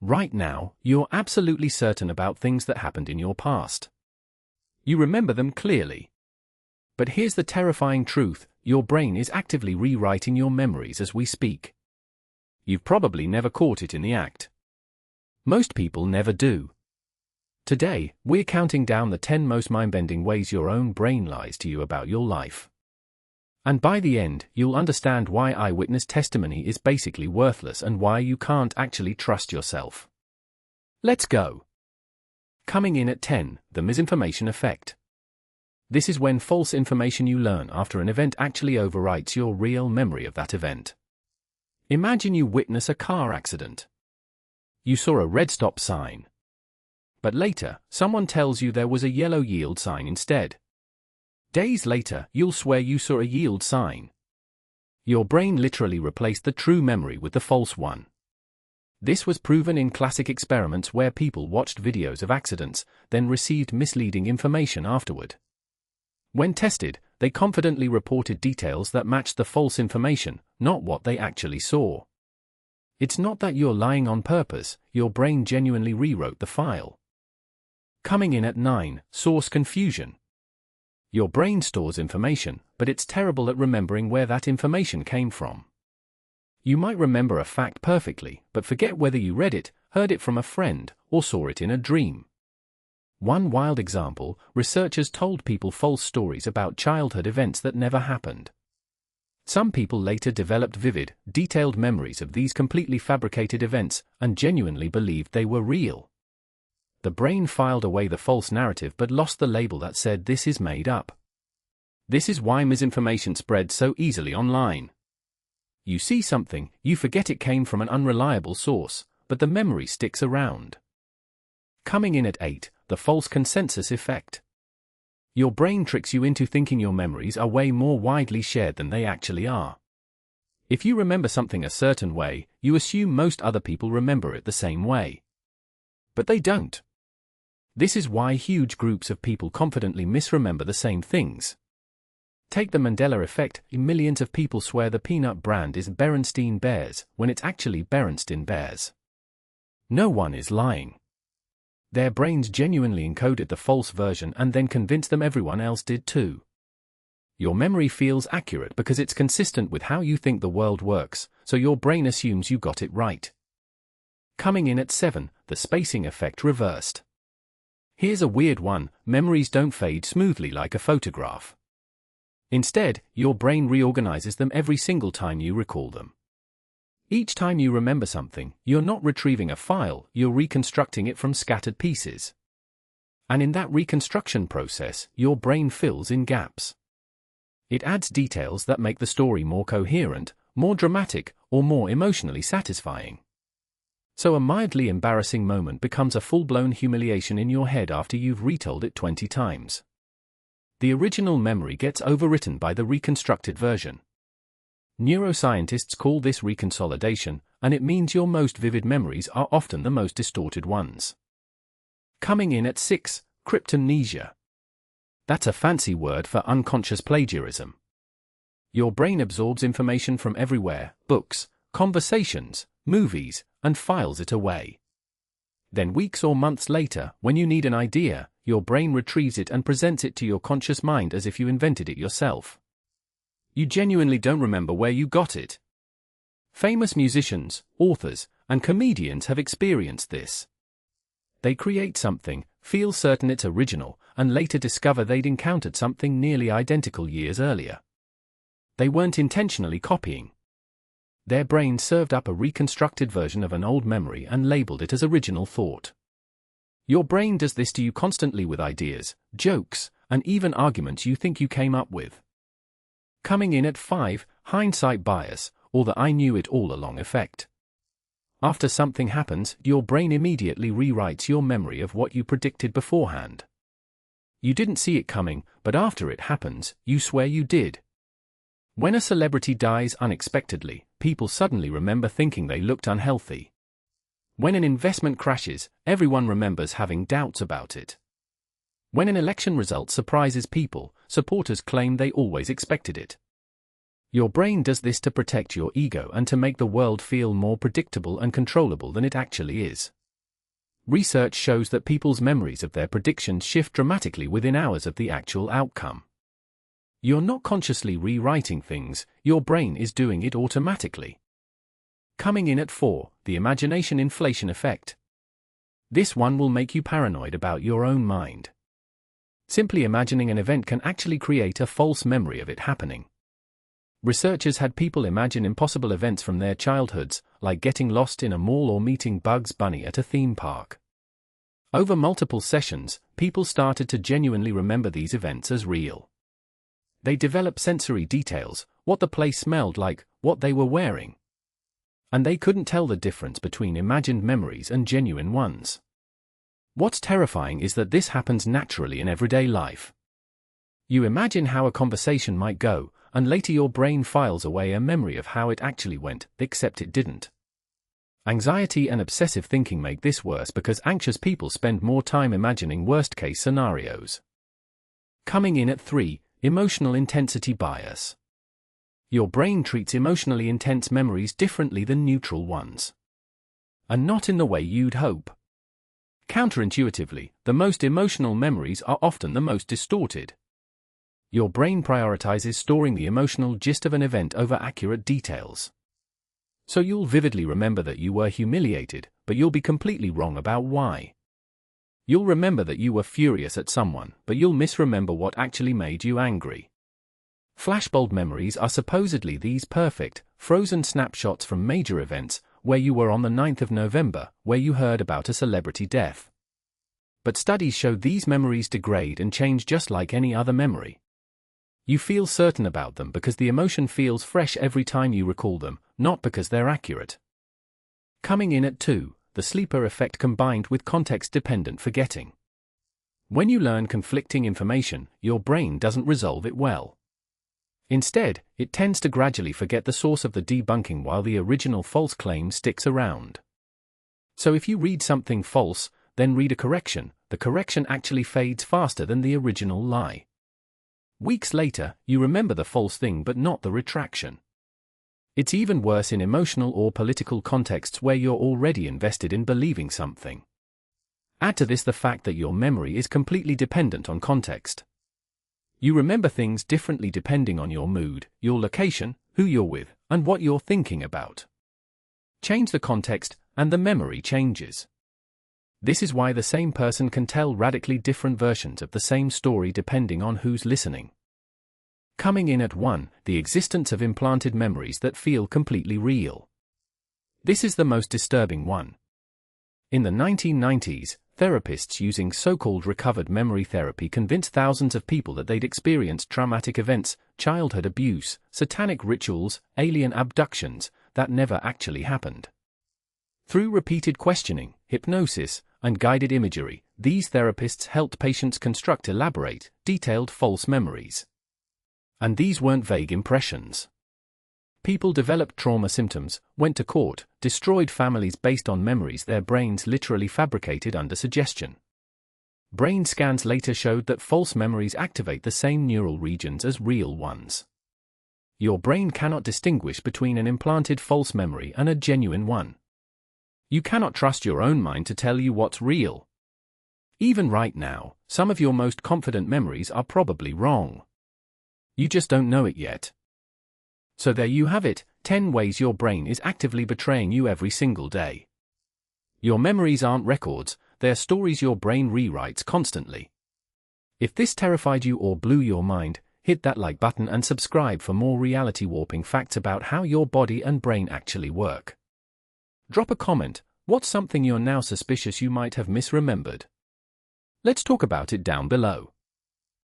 Right now, you're absolutely certain about things that happened in your past. You remember them clearly. But here's the terrifying truth: your brain is actively rewriting your memories as we speak. You've probably never caught it in the act. Most people never do. Today, we're counting down the 10 most mind-bending ways your own brain lies to you about your life. And by the end, you'll understand why eyewitness testimony is basically worthless and why you can't actually trust yourself. Let's go. Coming in at 10, the misinformation effect. This is when false information you learn after an event actually overwrites your real memory of that event. Imagine you witness a car accident. You saw a red stop sign. But later, someone tells you there was a yellow yield sign instead. Days later, you'll swear you saw a yield sign. Your brain literally replaced the true memory with the false one. This was proven in classic experiments where people watched videos of accidents, then received misleading information afterward. When tested, they confidently reported details that matched the false information, not what they actually saw. It's not that you're lying on purpose, your brain genuinely rewrote the file. Coming in at 9, source confusion. Your brain stores information, but it's terrible at remembering where that information came from. You might remember a fact perfectly, but forget whether you read it, heard it from a friend, or saw it in a dream. One wild example: researchers told people false stories about childhood events that never happened. Some people later developed vivid, detailed memories of these completely fabricated events and genuinely believed they were real. The brain filed away the false narrative but lost the label that said this is made up. This is why misinformation spreads so easily online. You see something, you forget it came from an unreliable source, but the memory sticks around. Coming in at 8, the false consensus effect. Your brain tricks you into thinking your memories are way more widely shared than they actually are. If you remember something a certain way, you assume most other people remember it the same way. But they don't. This is why huge groups of people confidently misremember the same things. Take the Mandela effect: millions of people swear the peanut brand is Berenstein Bears, when it's actually Berenstain Bears. No one is lying. Their brains genuinely encoded the false version and then convinced them everyone else did too. Your memory feels accurate because it's consistent with how you think the world works, so your brain assumes you got it right. Coming in at 7, the spacing effect reversed. Here's a weird one: memories don't fade smoothly like a photograph. Instead, your brain reorganizes them every single time you recall them. Each time you remember something, you're not retrieving a file, you're reconstructing it from scattered pieces. And in that reconstruction process, your brain fills in gaps. It adds details that make the story more coherent, more dramatic, or more emotionally satisfying. So a mildly embarrassing moment becomes a full-blown humiliation in your head after you've retold it 20 times. The original memory gets overwritten by the reconstructed version. Neuroscientists call this reconsolidation, and it means your most vivid memories are often the most distorted ones. Coming in at 6, cryptomnesia. That's a fancy word for unconscious plagiarism. Your brain absorbs information from everywhere: books, conversations, movies, and files it away. Then weeks or months later, when you need an idea, your brain retrieves it and presents it to your conscious mind as if you invented it yourself. You genuinely don't remember where you got it. Famous musicians, authors, and comedians have experienced this. They create something, feel certain it's original, and later discover they'd encountered something nearly identical years earlier. They weren't intentionally copying. Their brain served up a reconstructed version of an old memory and labeled it as original thought. Your brain does this to you constantly with ideas, jokes, and even arguments you think you came up with. Coming in at 5, hindsight bias, or the I knew it all along effect. After something happens, your brain immediately rewrites your memory of what you predicted beforehand. You didn't see it coming, but after it happens, you swear you did. When a celebrity dies unexpectedly, people suddenly remember thinking they looked unhealthy. When an investment crashes, everyone remembers having doubts about it. When an election result surprises people, supporters claim they always expected it. Your brain does this to protect your ego and to make the world feel more predictable and controllable than it actually is. Research shows that people's memories of their predictions shift dramatically within hours of the actual outcome. You're not consciously rewriting things, your brain is doing it automatically. Coming in at 4, the imagination inflation effect. This one will make you paranoid about your own mind. Simply imagining an event can actually create a false memory of it happening. Researchers had people imagine impossible events from their childhoods, like getting lost in a mall or meeting Bugs Bunny at a theme park. Over multiple sessions, people started to genuinely remember these events as real. They developed sensory details, what the place smelled like, what they were wearing. And they couldn't tell the difference between imagined memories and genuine ones. What's terrifying is that this happens naturally in everyday life. You imagine how a conversation might go, and later your brain files away a memory of how it actually went, except it didn't. Anxiety and obsessive thinking make this worse because anxious people spend more time imagining worst-case scenarios. Coming in at 3, emotional intensity bias. Your brain treats emotionally intense memories differently than neutral ones. And not in the way you'd hope. Counterintuitively, the most emotional memories are often the most distorted. Your brain prioritizes storing the emotional gist of an event over accurate details. So you'll vividly remember that you were humiliated, but you'll be completely wrong about why. You'll remember that you were furious at someone, but you'll misremember what actually made you angry. Flashbulb memories are supposedly these perfect, frozen snapshots from major events, where you were on the 9th of November, where you heard about a celebrity death. But studies show these memories degrade and change just like any other memory. You feel certain about them because the emotion feels fresh every time you recall them, not because they're accurate. Coming in at 2, the sleeper effect combined with context-dependent forgetting. When you learn conflicting information, your brain doesn't resolve it well. Instead, it tends to gradually forget the source of the debunking while the original false claim sticks around. So if you read something false, then read a correction, the correction actually fades faster than the original lie. Weeks later, you remember the false thing but not the retraction. It's even worse in emotional or political contexts where you're already invested in believing something. Add to this the fact that your memory is completely dependent on context. You remember things differently depending on your mood, your location, who you're with, and what you're thinking about. Change the context, and the memory changes. This is why the same person can tell radically different versions of the same story depending on who's listening. Coming in at 1, the existence of implanted memories that feel completely real. This is the most disturbing one. In the 1990s, therapists using so-called recovered memory therapy convinced thousands of people that they'd experienced traumatic events, childhood abuse, satanic rituals, alien abductions, that never actually happened. Through repeated questioning, hypnosis, and guided imagery, these therapists helped patients construct elaborate, detailed false memories. And these weren't vague impressions. People developed trauma symptoms, went to court, destroyed families based on memories their brains literally fabricated under suggestion. Brain scans later showed that false memories activate the same neural regions as real ones. Your brain cannot distinguish between an implanted false memory and a genuine one. You cannot trust your own mind to tell you what's real. Even right now, some of your most confident memories are probably wrong. You just don't know it yet. So there you have it, 10 ways your brain is actively betraying you every single day. Your memories aren't records, they're stories your brain rewrites constantly. If this terrified you or blew your mind, hit that like button and subscribe for more reality-warping facts about how your body and brain actually work. Drop a comment, what's something you're now suspicious you might have misremembered? Let's talk about it down below.